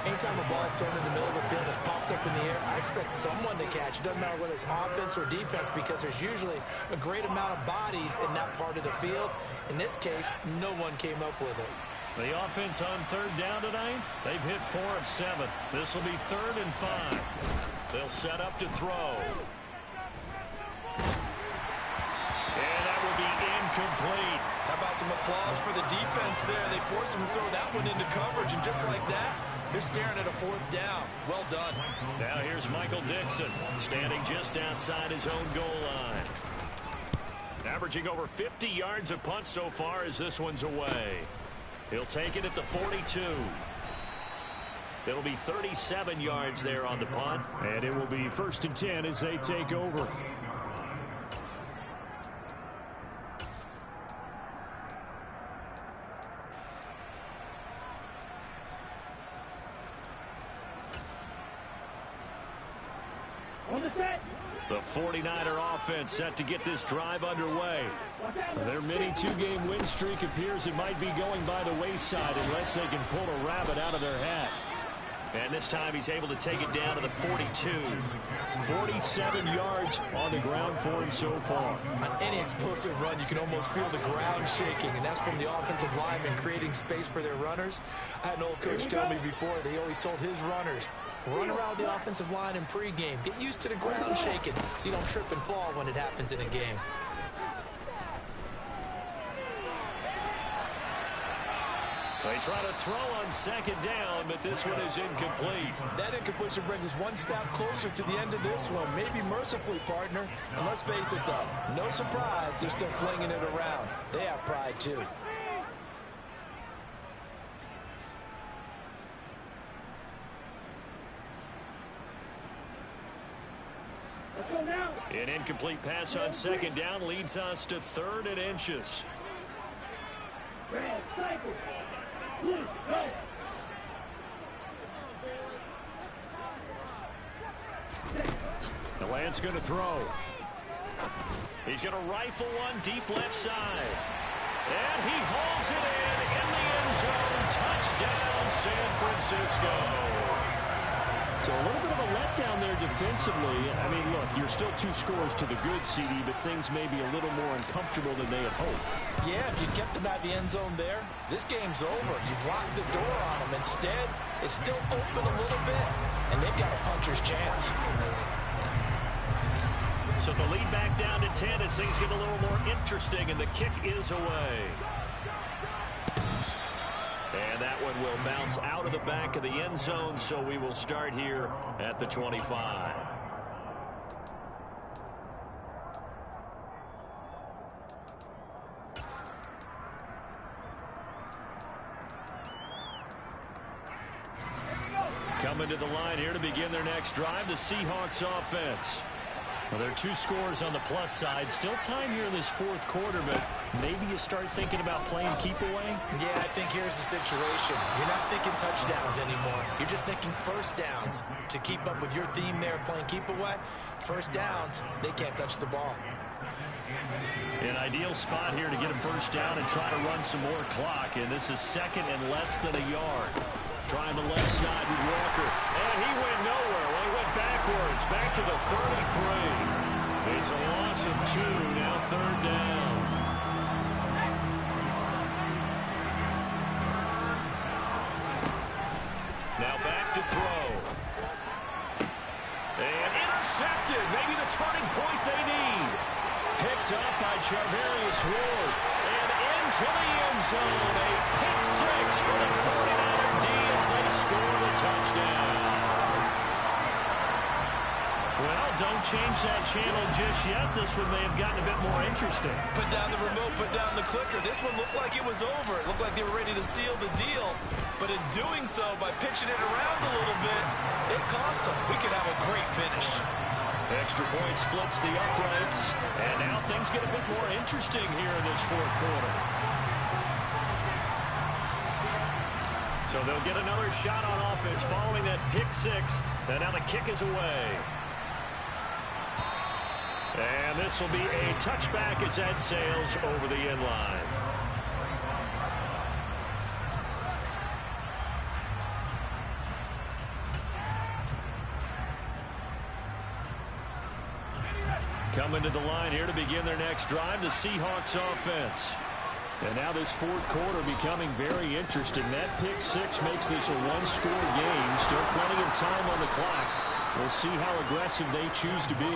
Anytime a ball is thrown in the middle of the field and is popped up in the air, I expect someone to catch. It doesn't matter whether it's offense or defense because there's usually a great amount of bodies in that part of the field. In this case, no one came up with it. The offense on 3rd down tonight, they've hit 4 of 7. This will be 3rd and 5. They'll set up to throw. And that will be incomplete. How about some applause for the defense there? They forced him to throw that one into coverage, and just like that, they're staring at a 4th down. Well done. Now here's Michael Dixon, standing just outside his own goal line. Averaging over 50 yards a punt so far as this one's away. He'll take it at the 42. It'll be 37 yards there on the punt. And it will be 1st and 10 as they take over. The 49er offense set to get this drive underway. Their mini 2-game win streak appears it might be going by the wayside unless they can pull a rabbit out of their hat. And this time he's able to take it down to the 42. 47 yards on the ground for him so far. On any explosive run, you can almost feel the ground shaking, and that's from the offensive linemen creating space for their runners. I had an old coach tell me before, they always told his runners, run around the offensive line in pregame. Get used to the ground shaking so you don't trip and fall when it happens in a game. They try to throw on second down, but this one is incomplete. That incompletion brings us one step closer to the end of this one. Maybe mercifully, partner. And let's face it, though, no surprise, they're still flinging it around. They have pride, too. An incomplete pass on second down leads us to 3rd and inches. The Lance going to throw. He's going to rifle one deep left side. And he hauls it in the end zone. Touchdown, San Francisco. So a little bit of a letdown there defensively. I mean, look, you're still 2 scores to the good, CD, but things may be a little more uncomfortable than they had hoped. Yeah, if you kept them out of the end zone there, this game's over. You've locked the door on them. Instead, it's still open a little bit, and they've got a puncher's chance. So the lead back down to 10 as things get a little more interesting, and the kick is away. And that one will bounce out of the back of the end zone, so we will start here at the 25. Coming to the line here to begin their next drive, the Seahawks offense. Well, there are 2 scores on the plus side. Still time here in this 4th quarter, but maybe you start thinking about playing keep away? Yeah, I think here's the situation. You're not thinking touchdowns anymore. You're just thinking first downs. To keep up with your theme there, playing keep away, first downs, they can't touch the ball. An ideal spot here to get a first down and try to run some more clock, and this is 2nd and less than a yard. Trying the left side with Walker. And he went nowhere. Well, he went backwards. Back to the 33. It's a loss of 2. Now 3rd down. Now back to throw. And intercepted. Maybe the turning point they need. Picked up by Charvarius Ward. And into the end zone. A pick 6 for the 49er D as they score the touchdown. Well, don't change that channel just yet. This one may have gotten a bit more interesting. Put down the remote, put down the clicker. This one looked like it was over. It looked like they were ready to seal the deal. But in doing so, by pitching it around a little bit, it cost them. We could have a great finish. Extra point splits the uprights. And now things get a bit more interesting here in this 4th quarter. So they'll get another shot on offense following that pick 6. And now the kick is away. And this will be a touchback as that sails over the end line. Coming to the line here to begin their next drive, the Seahawks offense. And now this 4th quarter becoming very interesting. That pick 6 makes this a 1-score game. Still plenty of time on the clock. We'll see how aggressive they choose to be.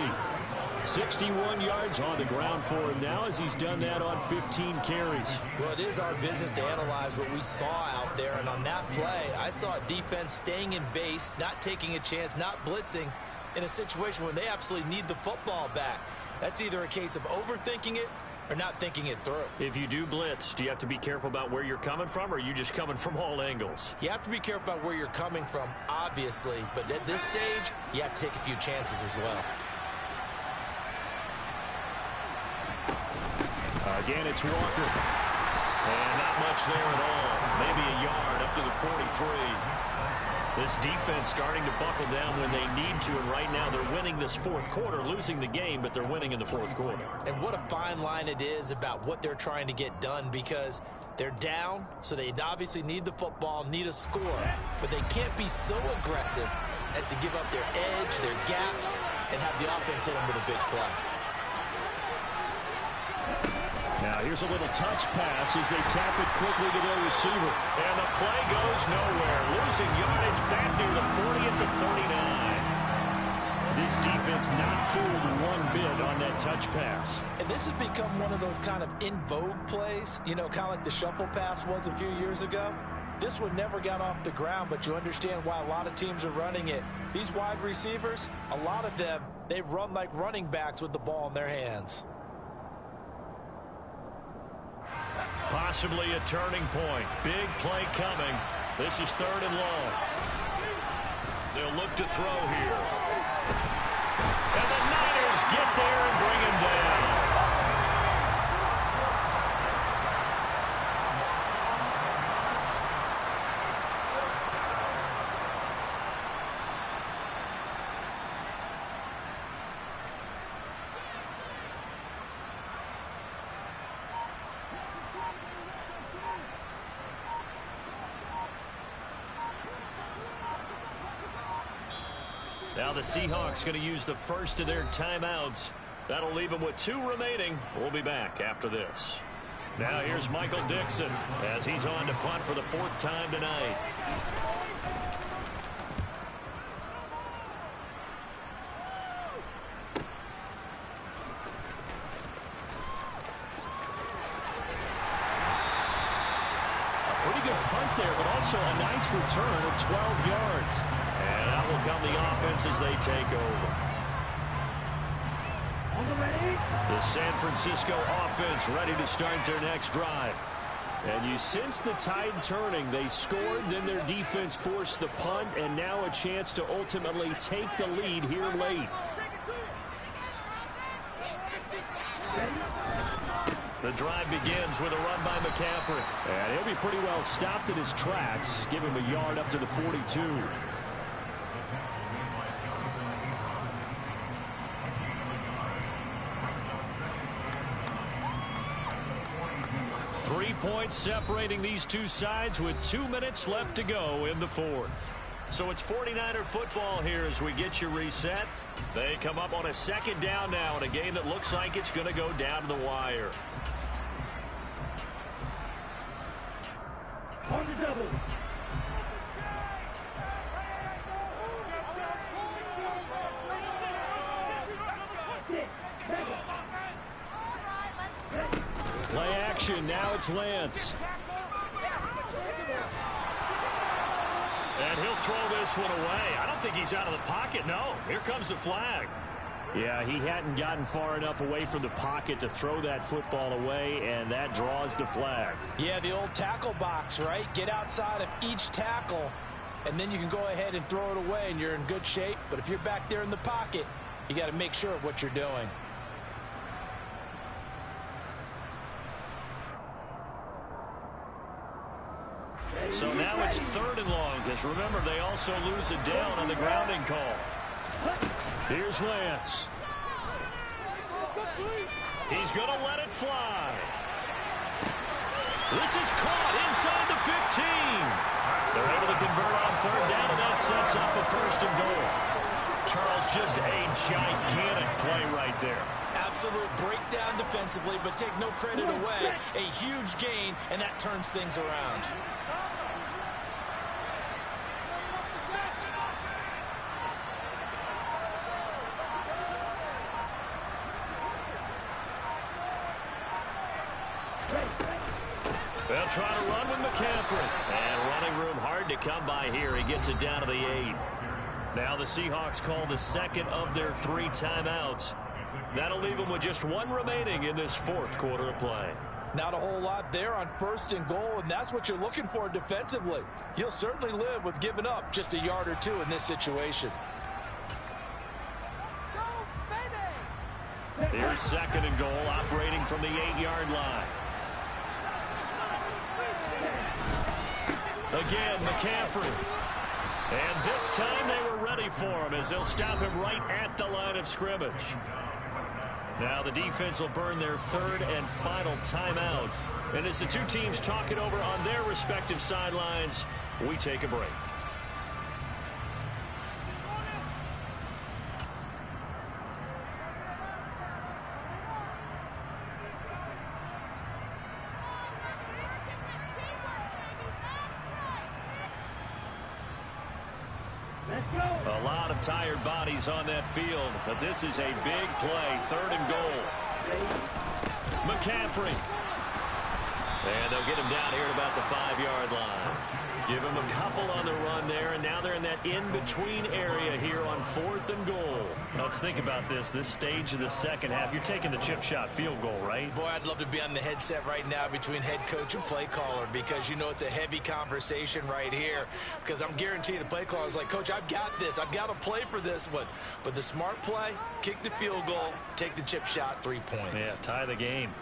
61 yards on the ground for him now as he's done that on 15 carries. Well, it is our business to analyze what we saw out there. And on that play, I saw a defense staying in base, not taking a chance, not blitzing in a situation where they absolutely need the football back. That's either a case of overthinking it or not thinking it through. If you do blitz, do you have to be careful about where you're coming from, or are you just coming from all angles? You have to be careful about where you're coming from, obviously. But at this stage, you have to take a few chances as well. Again, it's Walker. And not much there at all. Maybe a yard up to the 43. This defense starting to buckle down when they need to, and right now they're winning this 4th quarter, losing the game, but they're winning in the 4th quarter. And what a fine line it is about what they're trying to get done, because they're down, so they obviously need the football, need a score, but they can't be so aggressive as to give up their edge, their gaps, and have the offense hit them with a big play. Now here's a little touch pass as they tap it quickly to their receiver. And the play goes nowhere. Losing yardage back near the 40 at the 39. This defense not fooled one bit on that touch pass. And this has become one of those kind of in vogue plays, you know, kind of like the shuffle pass was a few years ago. This one never got off the ground, but you understand why a lot of teams are running it. These wide receivers, a lot of them, they run like running backs with the ball in their hands. Possibly a turning point. Big play coming. This is 3rd and long. They'll look to throw here. And the Niners get there and bring him down. Now the Seahawks going to use the first of their timeouts. That'll leave them with 2 remaining. We'll be back after this. Now here's Michael Dixon as he's on to punt for the 4th time tonight. A pretty good punt there, but also a nice return of 12 yards. And that will come the offense as they take over. The San Francisco offense ready to start their next drive. And you sense the tide turning. They scored, then their defense forced the punt, and now a chance to ultimately take the lead here late. The drive begins with a run by McCaffrey. And he'll be pretty well stopped in his tracks. Give him a yard up to the 42. 3 points separating these two sides with 2 minutes left to go in the 4th. So it's 49er football here as we get you reset. They come up on a 2nd down now in a game that looks like it's going to go down to the wire. On the double. Play action. Now it's Lance. And he'll throw this one away. I don't think he's out of the pocket. No, here comes the flag. Yeah, he hadn't gotten far enough away from the pocket to throw that football away, and that draws the flag. Yeah, the old tackle box, right? Get outside of each tackle, and then you can go ahead and throw it away, and you're in good shape. But if you're back there in the pocket, you got to make sure of what you're doing. So now it's 3rd and long, because remember, they also lose it down on the grounding call. Here's Lance. He's going to let it fly. This is caught inside the 15. They're able to convert on 3rd down, and that sets up a 1st and goal. Charles, just a gigantic play right there. Absolute breakdown defensively, but take no credit away. A huge gain, and that turns things around. They'll try to run with McCaffrey. And running room hard to come by here. He gets it down to the 8. Now the Seahawks call the 2nd of their 3 timeouts. That'll leave them with just 1 remaining in this 4th quarter of play. Not a whole lot there on 1st and goal, and that's what you're looking for defensively. You'll certainly live with giving up just a yard or 2 in this situation. Here's 2nd and goal, operating from the 8-yard line. Again, McCaffrey. And this time they were ready for him as they'll stop him right at the line of scrimmage. Now the defense will burn their 3rd and final timeout. And as the two teams talk it over on their respective sidelines, we take a break. A lot of tired bodies on that field, but this is a big play, 3rd and goal. McCaffrey. And they'll get him down here at about the 5-yard line. Give him a couple on the run there, and now they're in that in-between area here on 4th and goal. Now let's think about this stage of the second half. You're taking the chip shot field goal, right? Boy, I'd love to be on the headset right now between head coach and play caller, because you know it's a heavy conversation right here. Because I'm guaranteeing the play caller is like, Coach, I've got this. I've got to play for this one. But the smart play, kick the field goal, take the chip shot, 3 points. Yeah, tie the game.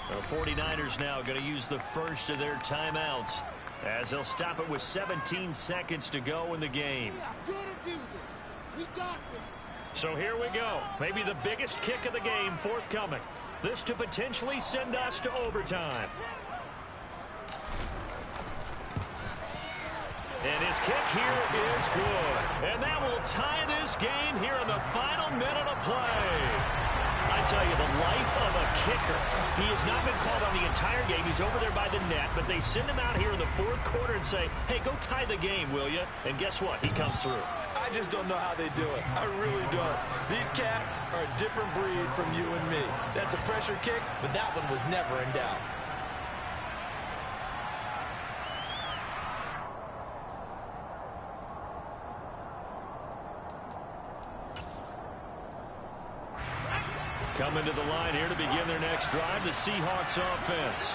The 49ers now going to use the first of their timeouts as they'll stop it with 17 seconds to go in the game. So here we go. Maybe the biggest kick of the game forthcoming. This to potentially send us to overtime. And his kick here is good. And that will tie this game here in the final minute of play. I tell you, the life of a kicker. He has not been called on the entire game. He's over there by the net, but they send him out here in the 4th quarter and say, hey, go tie the game, will you? And guess what? He comes through. I just don't know how they do it. I really don't. These cats are a different breed from you and me. That's a pressure kick, but that one was never in doubt. Coming to the line here to begin their next drive, the Seahawks offense.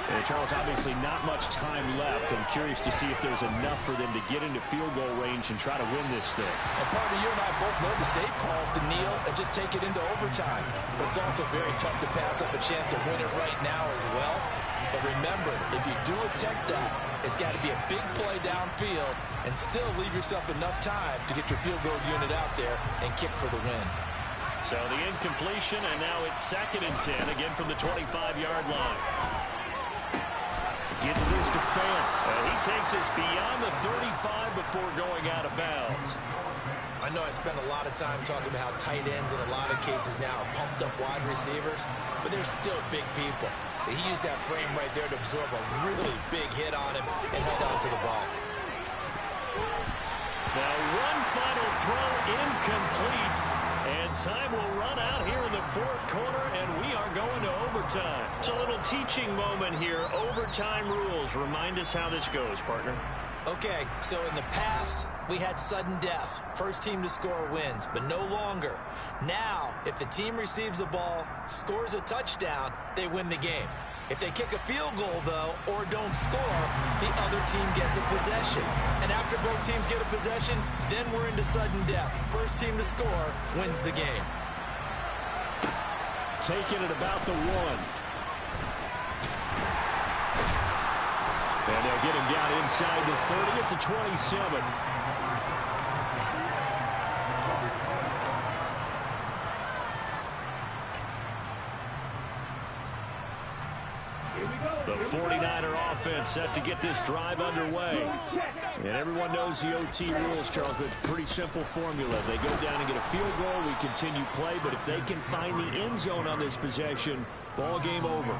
And Charles, obviously not much time left. I'm curious to see if there's enough for them to get into field goal range and try to win this thing. And partner, you and I both know the safe calls to kneel and just take it into overtime. But it's also very tough to pass up a chance to win it right now as well. But remember, if you do attempt that, it's got to be a big play downfield and still leave yourself enough time to get your field goal unit out there and kick for the win. So the incompletion, and now it's 2nd and 10, again from the 25-yard line. Gets this to Fan. He takes us beyond the 35 before going out of bounds. I know I spent a lot of time talking about how tight ends in a lot of cases now are pumped up wide receivers, but they're still big people. He used that frame right there to absorb a really big hit on him and held on to the ball. Now one final throw, incomplete. And time will run out here in the 4th quarter, and we are going to overtime. It's a little teaching moment here. Overtime rules. Remind us how this goes, partner. Okay, so in the past, we had sudden death. First team to score wins, but no longer. Now, if the team receives the ball, scores a touchdown, they win the game. If they kick a field goal, though, or don't score, the other team gets a possession. And after both teams get a possession, then we're into sudden death. First team to score wins the game. Taking it about the 1. And they'll get him down inside the 30 at the 27. The 49er offense set to get this drive underway. And everyone knows the OT rules, Charles, but pretty simple formula. They go down and get a field goal, we continue play, but if they can find the end zone on this possession, ball game over.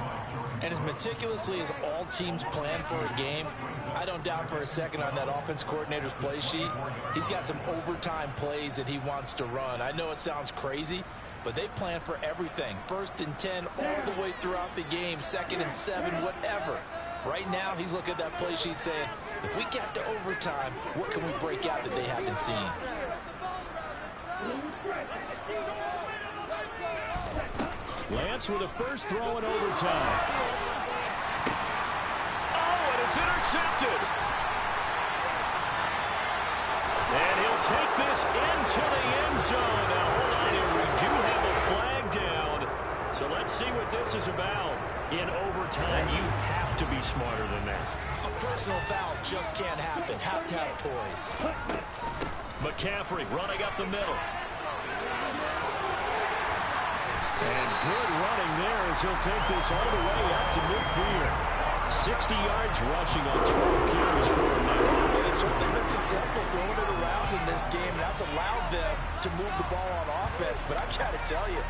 And as meticulously as all teams plan for a game, I don't doubt for a second on that offense coordinator's play sheet, he's got some overtime plays that he wants to run. I know it sounds crazy, but they plan for everything. 1st and 10 all the way throughout the game, 2nd and 7, whatever. Right now, he's looking at that play sheet saying, if we get to overtime, what can we break out that they haven't seen? Lance with a first throw in overtime. Oh, and it's intercepted. And he'll take this into the end zone. Now, hold on here. We do have a flag down. So let's see what this is about. In overtime, you have to be smarter than that. A personal foul just can't happen. Have to have poise. McCaffrey running up the middle. And good running there as he'll take this all the way up to midfield. 60 yards rushing on 12 carries for him now. And it's certainly been successful throwing it around in this game. That's allowed them to move the ball on offense. But I've got to tell you,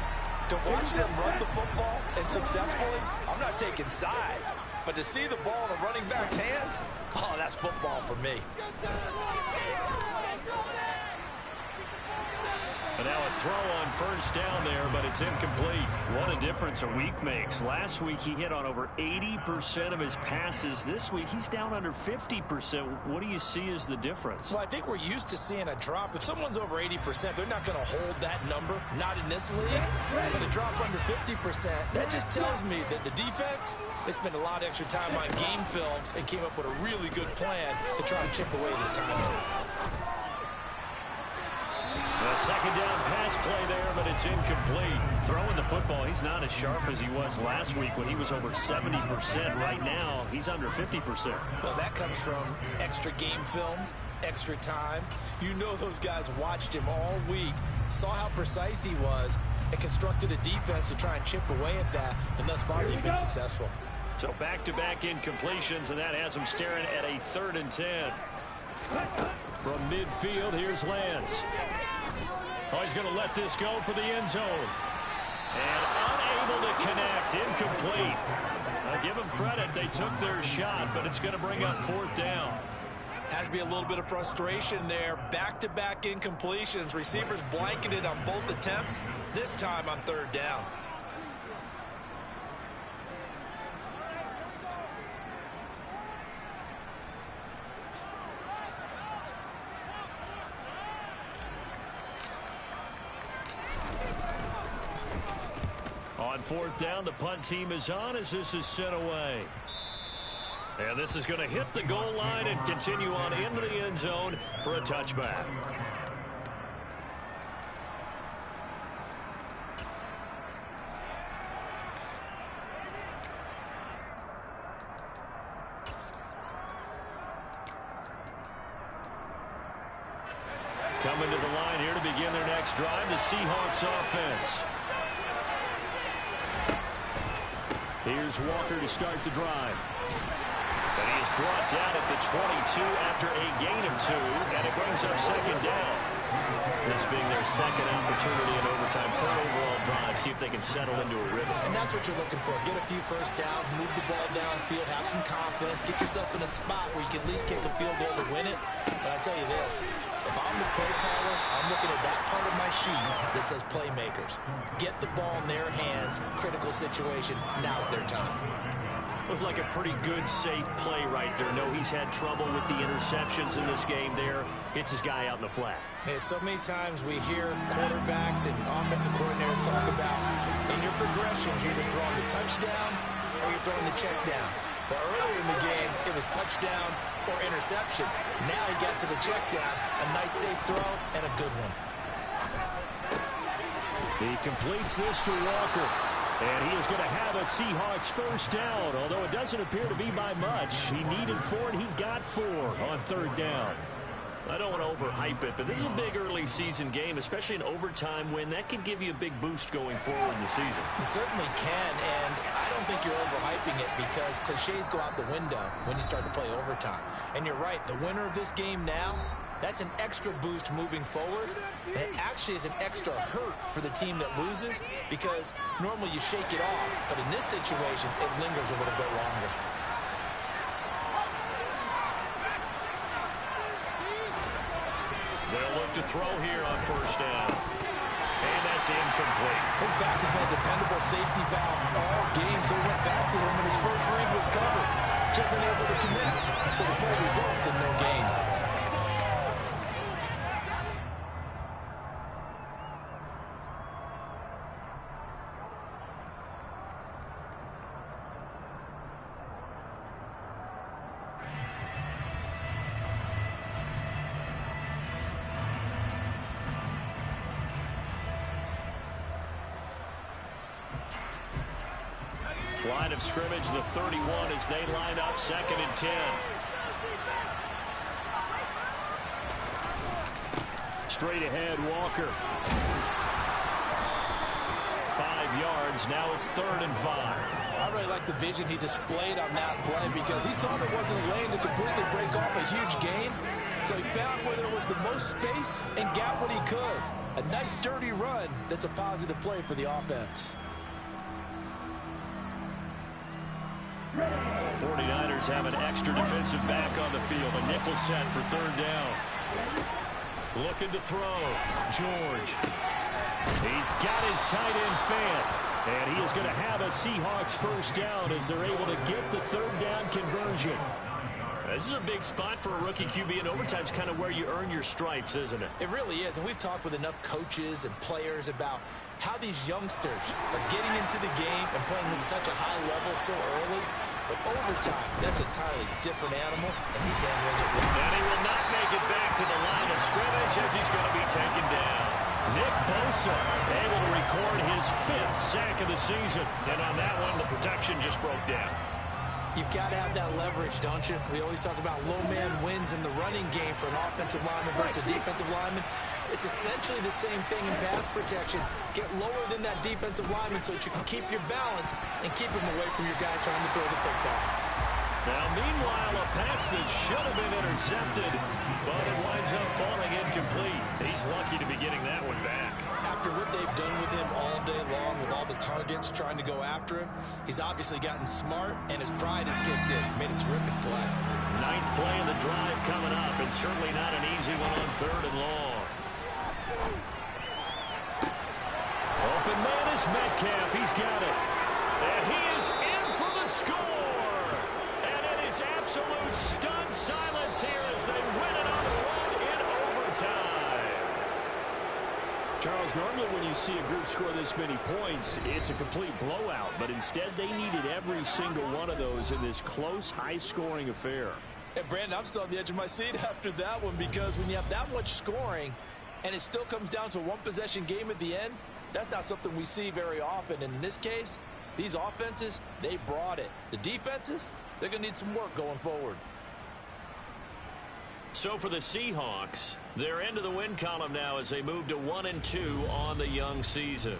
to watch them run the football and successfully, I'm not taking sides. But to see the ball in the running back's hands, oh, that's football for me. But now a throw on first down there, but it's incomplete. What a difference a week makes. Last week he hit on over 80% of his passes. This week he's down under 50%. What do you see as the difference? Well, I think we're used to seeing a drop. If someone's over 80%, they're not going to hold that number. Not in this league. But a drop under 50%, that just tells me that the defense, they spent a lot of extra time on game films and came up with a really good plan to try and chip away this time. A second down pass play there, but it's incomplete. Throwing the football, he's not as sharp as he was last week when he was over 70%. Right now, he's under 50%. Well, that comes from extra game film, extra time. You know those guys watched him all week, saw how precise he was, and constructed a defense to try and chip away at that, and thus far they've been successful. So back-to-back incompletions, and that has him staring at a 3rd and 10. From midfield, here's Lance. Oh, he's going to let this go for the end zone. And unable to connect. Incomplete. I'll give them credit. They took their shot, but it's going to bring up 4th down. Has to be a little bit of frustration there. Back-to-back incompletions. Receivers blanketed on both attempts, this time on 3rd down. On 4th down, the punt team is on as this is sent away. And this is going to hit the goal line and continue on into the end zone for a touchback. Coming to the line here to begin their next drive, the Seahawks offense. Here's Walker to start the drive. And he's brought down at the 22 after a gain of 2, and it brings up 2nd down. This being their 2nd opportunity in overtime, 3rd overall drive, see if they can settle into a rhythm. And that's what you're looking for. Get a few first downs, move the ball downfield, have some confidence, get yourself in a spot where you can at least kick a field goal to win it. But I tell you this, if I'm the play caller, I'm looking at that part of my sheet that says playmakers. Get the ball in their hands, critical situation, now's their time. Looked like a pretty good, safe play right there. No, he's had trouble with the interceptions in this game there. Hits his guy out in the flat. Yeah, so many times we hear quarterbacks and offensive coordinators talk about in your progressions, you're either throwing the touchdown or you're throwing the check down. But earlier in the game, it was touchdown or interception. Now he got to the check down, a nice safe throw, and a good one. He completes this to Walker. And he is going to have a Seahawks first down, although it doesn't appear to be by much. He needed 4, and he got 4 on 3rd down. I don't want to overhype it, but this is a big early season game, especially an overtime win. That can give you a big boost going forward in the season. It certainly can, and I don't think you're overhyping it because cliches go out the window when you start to play overtime. And you're right, the winner of this game now, that's an extra boost moving forward, and it actually is an extra hurt for the team that loses because normally you shake it off, but in this situation, it lingers a little bit longer. They'll look to throw here on first down. And that's incomplete. His back has been a dependable safety valve all game, so he went back to him when his first read was covered. Just unable to connect, so the play results in no gain. Line of scrimmage, the 31 as they line up 2nd and 10. Straight ahead, Walker. 5 yards, now it's 3rd and 5. I really like the vision he displayed on that play because he saw there wasn't a lane to completely break off a huge gain. So he found where there was the most space and got what he could. A nice dirty run that's a positive play for the offense. 49ers have an extra defensive back on the field. A nickel set for third down. Looking to throw. George. He's got his tight end fan. And he is going to have a Seahawks first down as they're able to get the third down conversion. This is a big spot for a rookie QB, and overtime's kind of where you earn your stripes, isn't it? It really is, and we've talked with enough coaches and players about how these youngsters are getting into the game and playing this at such a high level so early. But overtime, that's an entirely different animal, and he's handling it well. And he will not make it back to the line of scrimmage as he's going to be taken down. Nick Bosa able to record his 5th sack of the season. And on that one, the protection just broke down. You've got to have that leverage, don't you? We always talk about low man wins in the running game for an offensive lineman versus a defensive lineman. It's essentially the same thing in pass protection. Get lower than that defensive lineman so that you can keep your balance and keep him away from your guy trying to throw the football. Now, meanwhile, a pass that should have been intercepted, but it winds up falling incomplete. He's lucky to be getting that one back. After what they've done with him all day long, with all the targets trying to go after him, he's obviously gotten smart, and his pride has kicked in. Made a terrific play. 9th play of the drive coming up, and certainly not an easy one on 3rd and long. Open man is Metcalf. He's got it. And he is in for the score. And it is absolute stunned silence here as they win it on the road in overtime. Charles, normally when you see a group score this many points, it's a complete blowout. But instead, they needed every single one of those in this close, high-scoring affair. And, Brandon, I'm still on the edge of my seat after that one because when you have that much scoring and it still comes down to a one-possession game at the end, that's not something we see very often. And in this case, these offenses, they brought it. The defenses, they're going to need some work going forward. So for the Seahawks, they're into the win column now as they move to 1-2 on the young season.